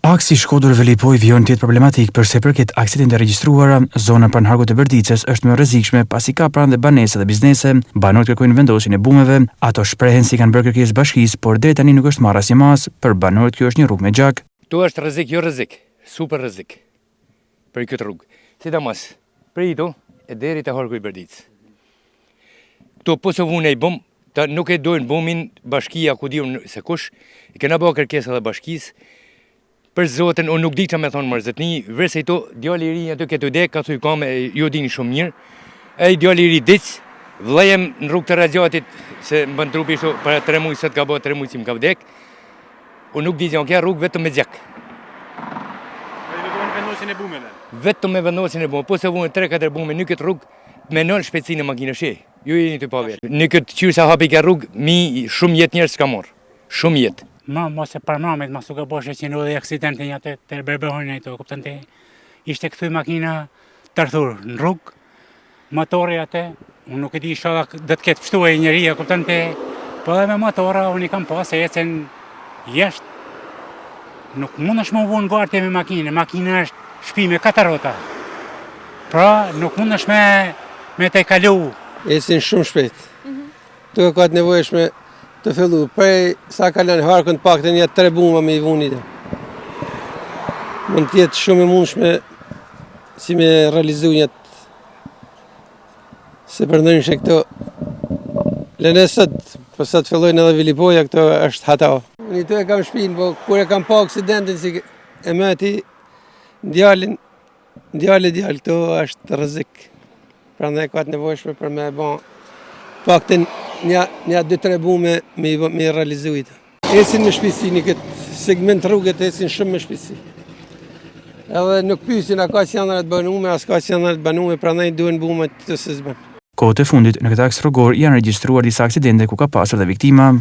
Aksi Shkodër-Velipoj vjen të jetë problematik përse përket aksidente regjistruara, zona pranë hargut të Berdicës është më rrezikshme pasi ka pranë dhe banesa dhe biznese, banorët kërkojnë vendosjen e bumeve, ato shprehen si kanë bërë kërkesë bashkisë, por deri tani nuk është marrë asnjë mas, për banorët kjo është një rrugë me gjak. Tu është rrezik, jo rrezik, super rrezik për këtë rrugë. Sidomos për ito e deri te harku i Berdicës. Kto po se vunë ai bum, nuk e dojnë bumin bashkia ku diun se kush, i kena bërë kërkesa dhe bashkisë. Për zotin, unë nuk di që me thonë mërzëtni, vërse i to, djali i ri aty këtë dek, ka thuj kame, ju dini shumë mirë. E djali i ri dic, vlejem në rrugë të radiatit, se më bën trupi ishto, para 3 muaj sot ka bo 3 muaj si më ka vdek. Unë nuk di që në kja rrugë vetëm me gjak. Dhe me bojnë vendosin e bumeve? Vetëm me vendosin e bume, po se vunë 3-4 bume në këtë rrugë, me nën shpejtësinë e makinë she. Ju jeni të pa vetë. Në këtë qyrë sa hapi ka rrugë, shumë jetë njerëz s'ka morë. Shumë jetë. Mos e parmamit, mos u ka boshe që në dhe aksidente një të berbehojnë e to, kuptën të ishte këthuj makina tërthur në rrugë, motori atë, unë nuk e di shoda dhe të ketë pështu e njëria, kuptën të, po dhe me motora unë i kam pas e ecen jeshtë, nuk mund është më vunë garte me makina është shpi me 4 rota, pra nuk mund është me të kalu. Ecin shumë shpejt, të ka të nevojshme të fillu, prej sa kalan harkën pak të një 3 buma me i vunit. Mund tjetë shumë e mundshme si me realizu njët. Se për ndërshë këto lenesët, për sa të fillojnë edhe Vilipoja, këto është hatao. Unë i të e kam shpinë, po kur e kam pa aksidentin si e mëti djallin, këto është rrezik. Pra ndaj ka të nevojshme për me ba pak të një 2-3 bume me realizuit. Esin me shpisi, një këtë segment rrugët esin shumë me shpisi. Edhe nuk pysin a ka që janë të banume, as ka që janë të banume, pra nej duen bume të se zbanë. Kohët e fundit, në këtë aks rrugor janë regjistruar disa aksidente ku ka pasur dhe viktima.